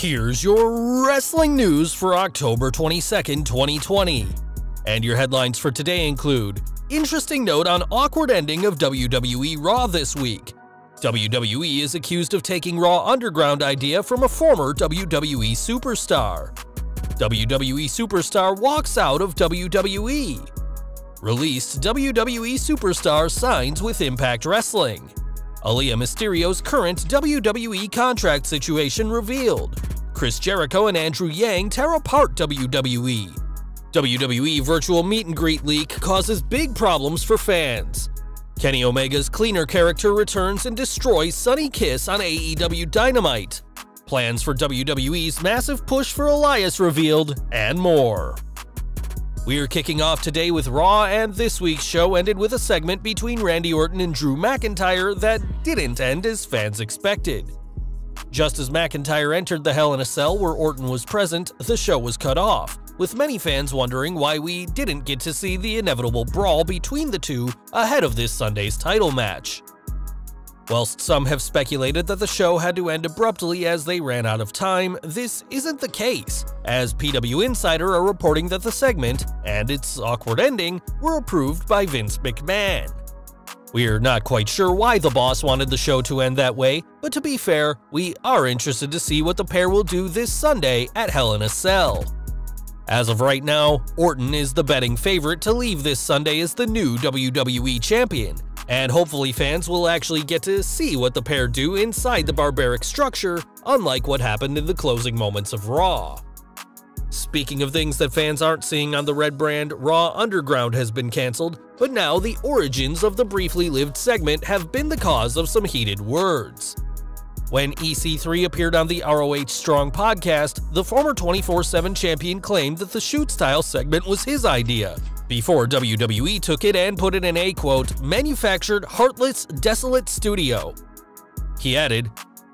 Here's your wrestling news for October 22nd, 2020. And your headlines for today include: interesting note on awkward ending of WWE Raw this week. WWE is accused of taking Raw Underground idea from a former WWE superstar. WWE superstar walks out of WWE. Released WWE superstar signs with Impact Wrestling. Aalyah Mysterio's current WWE contract situation revealed. Chris Jericho and Andrew Yang tear apart WWE. WWE virtual meet and greet leak causes big problems for fans. Kenny Omega's cleaner character returns and destroys Sonny Kiss on AEW Dynamite. Plans for WWE's massive push for Elias revealed, and more. We're kicking off today with Raw, and this week's show ended with a segment between Randy Orton and Drew McIntyre that didn't end as fans expected. Just as McIntyre entered the Hell in a Cell where Orton was present, the show was cut off, with many fans wondering why we didn't get to see the inevitable brawl between the two ahead of this Sunday's title match. Whilst some have speculated that the show had to end abruptly as they ran out of time, this isn't the case, as PW Insider are reporting that the segment, and its awkward ending, were approved by Vince McMahon. We're not quite sure why the boss wanted the show to end that way, but to be fair, we are interested to see what the pair will do this Sunday at Hell in a Cell. As of right now, Orton is the betting favorite to leave this Sunday as the new WWE Champion, and hopefully fans will actually get to see what the pair do inside the barbaric structure, unlike what happened in the closing moments of Raw. Speaking of things that fans aren't seeing on the Red brand, Raw Underground has been cancelled, but now the origins of the briefly lived segment have been the cause of some heated words. When EC3 appeared on the ROH Strong podcast, the former 24/7 champion claimed that the shoot-style segment was his idea, before WWE took it and put it in a, quote, manufactured, heartless, desolate studio. He added,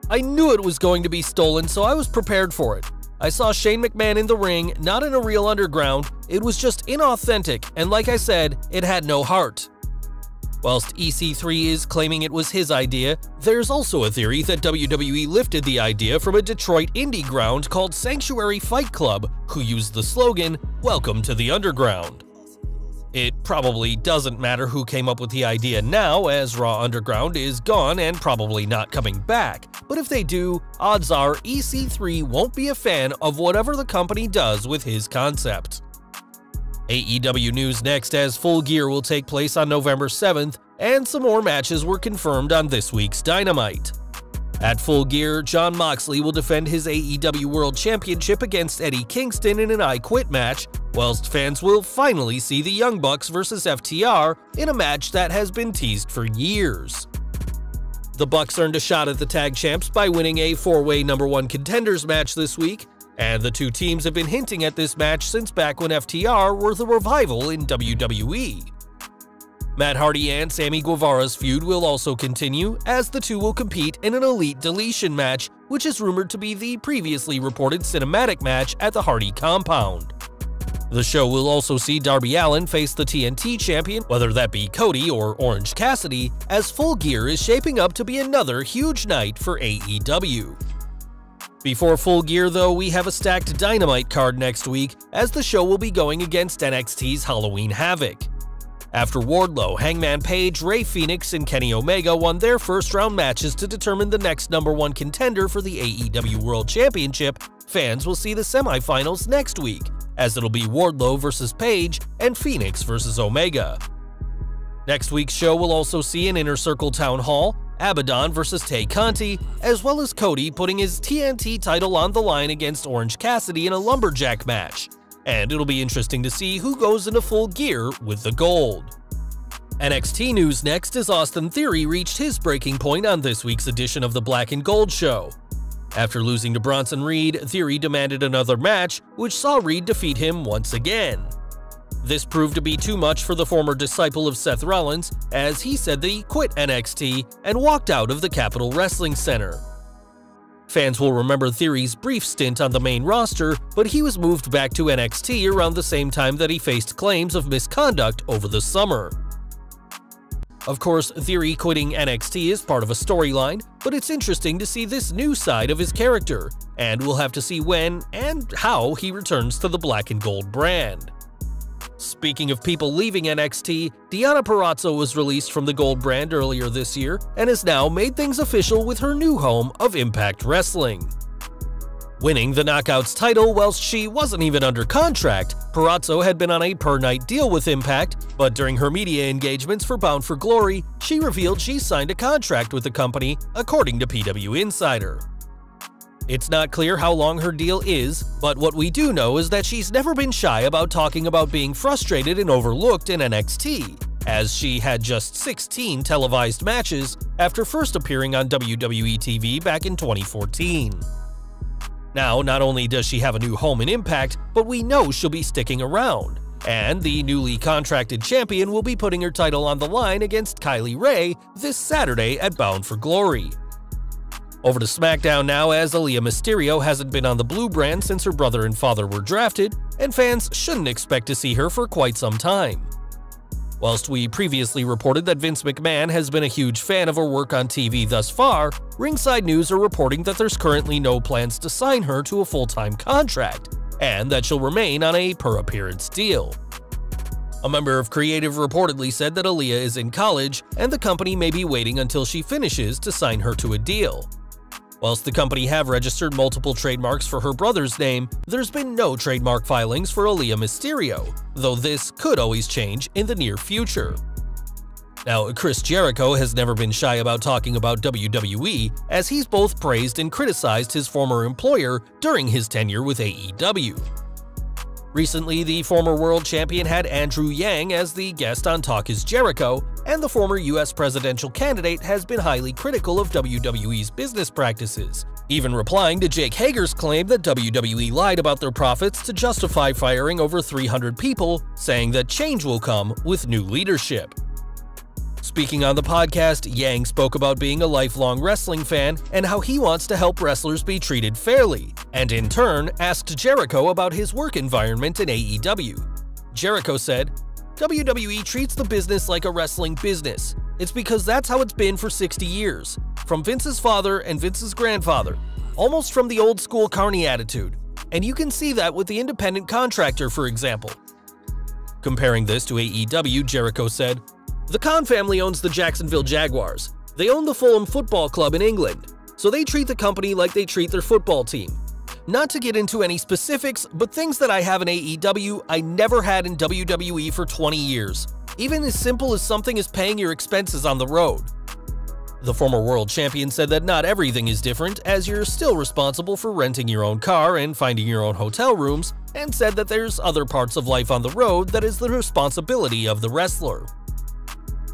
"I knew it was going to be stolen, so I was prepared for it. I saw Shane McMahon in the ring, not in a real underground. It was just inauthentic, and like I said, it had no heart." Whilst EC3 is claiming it was his idea, there's also a theory that WWE lifted the idea from a Detroit indie ground called Sanctuary Fight Club, who used the slogan, "Welcome to the Underground." It probably doesn't matter who came up with the idea now, as Raw Underground is gone and probably not coming back, but if they do, odds are EC3 won't be a fan of whatever the company does with his concept. AEW news next, as Full Gear will take place on November 7th, and some more matches were confirmed on this week's Dynamite. At Full Gear, Jon Moxley will defend his AEW World Championship against Eddie Kingston in an I Quit match, whilst fans will finally see the Young Bucks versus FTR in a match that has been teased for years. The Bucks earned a shot at the tag champs by winning a 4-way #1 contenders match this week, and the two teams have been hinting at this match since back when FTR were the revival in WWE. Matt Hardy and Sammy Guevara's feud will also continue, as the two will compete in an Elite Deletion match, which is rumored to be the previously reported cinematic match at the Hardy compound. The show will also see Darby Allin face the TNT champion, whether that be Cody or Orange Cassidy, as Full Gear is shaping up to be another huge night for AEW. Before Full Gear though, we have a stacked Dynamite card next week, as the show will be going against NXT's Halloween Havoc. After Wardlow, Hangman Page, Rey Fenix, and Kenny Omega won their first-round matches to determine the next #1 contender for the AEW World Championship, fans will see the semifinals next week, as it'll be Wardlow versus Page and Fenix versus Omega. Next week's show will also see an Inner Circle Town Hall, Abaddon versus Tay Conti, as well as Cody putting his TNT title on the line against Orange Cassidy in a lumberjack match. And it'll be interesting to see who goes into Full Gear with the gold. NXT news next, as Austin Theory reached his breaking point on this week's edition of the Black and Gold show. After losing to Bronson Reed, Theory demanded another match, which saw Reed defeat him once again. This proved to be too much for the former disciple of Seth Rollins, as he said that he quit NXT and walked out of the Capitol Wrestling Center. Fans will remember Theory's brief stint on the main roster, but he was moved back to NXT around the same time that he faced claims of misconduct over the summer. Of course, Theory quitting NXT is part of a storyline, but it's interesting to see this new side of his character, and we'll have to see when and how he returns to the black and gold brand. Speaking of people leaving NXT, Deonna Purrazzo was released from the gold brand earlier this year and has now made things official with her new home of Impact Wrestling. Winning the Knockouts title whilst she wasn't even under contract, Purrazzo had been on a per-night deal with Impact, but during her media engagements for Bound for Glory, she revealed she signed a contract with the company, according to PW Insider. It's not clear how long her deal is, but what we do know is that she's never been shy about talking about being frustrated and overlooked in NXT, as she had just 16 televised matches after first appearing on WWE TV back in 2014. Now, not only does she have a new home in Impact, but we know she'll be sticking around, and the newly contracted champion will be putting her title on the line against Kylie Rae this Saturday at Bound for Glory. Over to SmackDown now, as Aalyah Mysterio hasn't been on the blue brand since her brother and father were drafted, and fans shouldn't expect to see her for quite some time. Whilst we previously reported that Vince McMahon has been a huge fan of her work on TV thus far, Ringside News are reporting that there's currently no plans to sign her to a full-time contract, and that she'll remain on a per-appearance deal. A member of Creative reportedly said that Aalyah is in college, and the company may be waiting until she finishes to sign her to a deal. Whilst the company have registered multiple trademarks for her brother's name, there's been no trademark filings for Aalyah Mysterio, though this could always change in the near future. Now, Chris Jericho has never been shy about talking about WWE, as he's both praised and criticized his former employer during his tenure with AEW. Recently, the former world champion had Andrew Yang as the guest on Talk is Jericho, and the former US presidential candidate has been highly critical of WWE's business practices, even replying to Jake Hager's claim that WWE lied about their profits to justify firing over 300 people, saying that change will come with new leadership. Speaking on the podcast, Yang spoke about being a lifelong wrestling fan and how he wants to help wrestlers be treated fairly, and in turn asked Jericho about his work environment in AEW. Jericho said, "WWE treats the business like a wrestling business. It's because that's how it's been for 60 years, from Vince's father and Vince's grandfather, almost from the old school carny attitude, and you can see that with the independent contractor, for example." Comparing this to AEW, Jericho said, "The Khan family owns the Jacksonville Jaguars. They own the Fulham Football Club in England, so they treat the company like they treat their football team. Not to get into any specifics, but things that I have in AEW, I never had in WWE for 20 years. Even as simple as something as paying your expenses on the road." The former world champion said that not everything is different, as you're still responsible for renting your own car and finding your own hotel rooms, and said that there's other parts of life on the road that is the responsibility of the wrestler.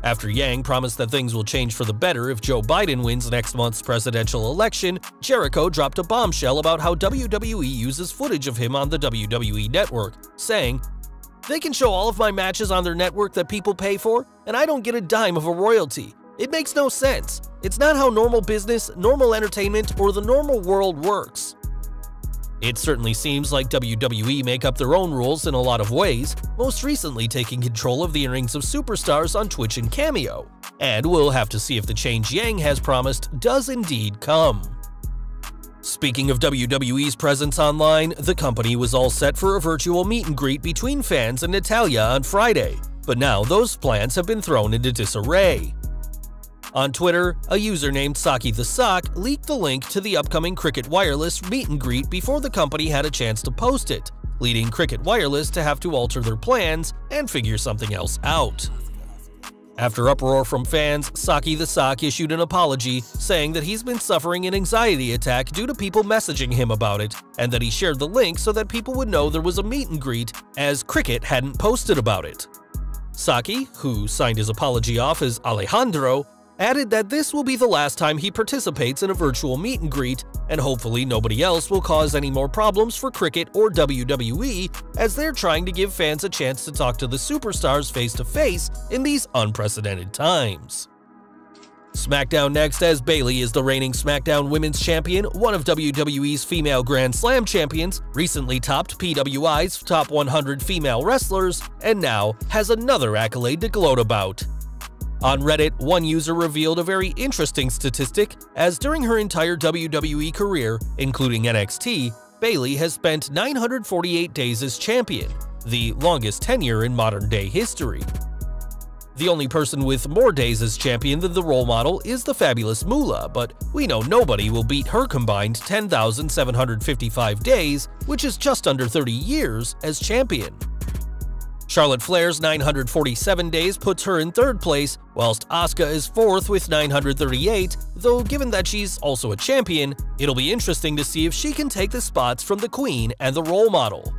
After Yang promised that things will change for the better if Joe Biden wins next month's presidential election, Jericho dropped a bombshell about how WWE uses footage of him on the WWE network, saying, "They can show all of my matches on their network that people pay for, and I don't get a dime of a royalty. It makes no sense. It's not how normal business, normal entertainment, or the normal world works." It certainly seems like WWE make up their own rules in a lot of ways, most recently taking control of the earnings of superstars on Twitch and Cameo, and we'll have to see if the change Yang has promised does indeed come. Speaking of WWE's presence online, the company was all set for a virtual meet and greet between fans and Natalya on Friday, but now those plans have been thrown into disarray. On Twitter, a user named Saki the Sock leaked the link to the upcoming Cricket Wireless meet and greet before the company had a chance to post it, leading Cricket Wireless to have to alter their plans and figure something else out. After uproar from fans, Saki the Sock issued an apology, saying that he's been suffering an anxiety attack due to people messaging him about it, and that he shared the link so that people would know there was a meet and greet, as Cricket hadn't posted about it. Saki, who signed his apology off as Alejandro, added that this will be the last time he participates in a virtual meet and greet, and hopefully nobody else will cause any more problems for Cricket or WWE, as they're trying to give fans a chance to talk to the superstars face-to-face in these unprecedented times. SmackDown next, as Bayley is the reigning SmackDown Women's Champion, one of WWE's female Grand Slam champions, recently topped PWI's top 100 female wrestlers, and now has another accolade to gloat about. On Reddit, one user revealed a very interesting statistic, as during her entire WWE career, including NXT, Bayley has spent 948 days as champion, the longest tenure in modern-day history. The only person with more days as champion than the role model is the fabulous Moolah, but we know nobody will beat her combined 10,755 days, which is just under 30 years, as champion. Charlotte Flair's 947 days puts her in third place, whilst Asuka is fourth with 938, though given that she's also a champion, it'll be interesting to see if she can take the spots from the Queen and the role model.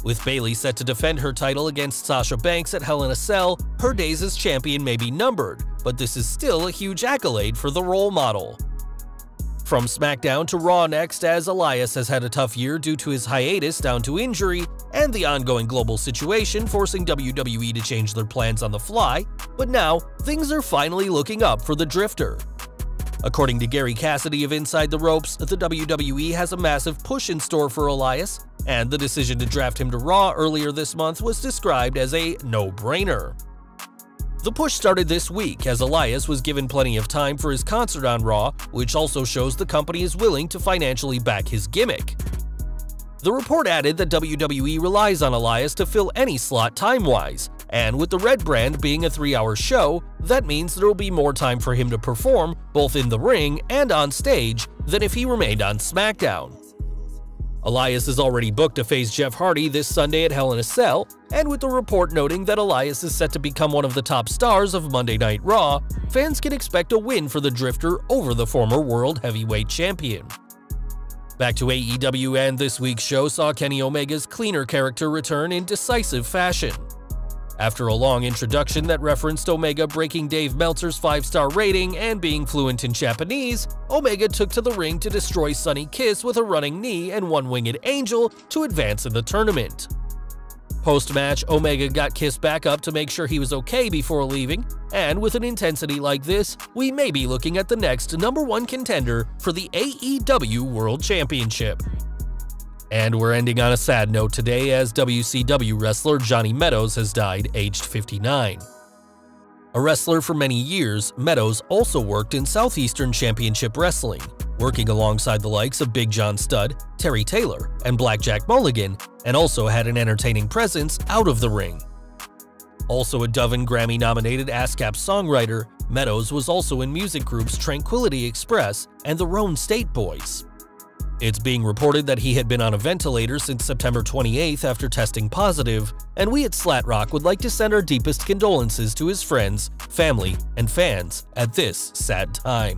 With Bayley set to defend her title against Sasha Banks at Hell in a Cell, her days as champion may be numbered, but this is still a huge accolade for the role model. From SmackDown to Raw next, as Elias has had a tough year due to his hiatus down to injury and the ongoing global situation forcing WWE to change their plans on the fly, but now things are finally looking up for the Drifter. According to Gary Cassidy of Inside the Ropes, the WWE has a massive push in store for Elias, and the decision to draft him to Raw earlier this month was described as a no-brainer. The push started this week as Elias was given plenty of time for his concert on Raw, which also shows the company is willing to financially back his gimmick. The report added that WWE relies on Elias to fill any slot time-wise, and with the Red brand being a 3-hour show, that means there will be more time for him to perform both in the ring and on stage than if he remained on SmackDown. Elias is already booked to face Jeff Hardy this Sunday at Hell in a Cell, and with the report noting that Elias is set to become one of the top stars of Monday Night Raw, fans can expect a win for the Drifter over the former World Heavyweight Champion. Back to AEW, and this week's show saw Kenny Omega's cleaner character return in decisive fashion. After a long introduction that referenced Omega breaking Dave Meltzer's 5-star rating and being fluent in Japanese, Omega took to the ring to destroy Sonny Kiss with a running knee and one winged angel to advance in the tournament. Post-match, Omega got Kiss back up to make sure he was okay before leaving, and with an intensity like this, we may be looking at the next #1 contender for the AEW World Championship. And we're ending on a sad note today, as WCW wrestler Johnny Meadows has died, aged 59. A wrestler for many years, Meadows also worked in Southeastern Championship Wrestling, working alongside the likes of Big John Studd, Terry Taylor, and Blackjack Mulligan, and also had an entertaining presence out of the ring. Also a Dove and Grammy-nominated ASCAP songwriter, Meadows was also in music groups Tranquility Express and the Rhone State Boys. It's being reported that he had been on a ventilator since September 28th after testing positive, and we at Slat Rock would like to send our deepest condolences to his friends, family, and fans at this sad time.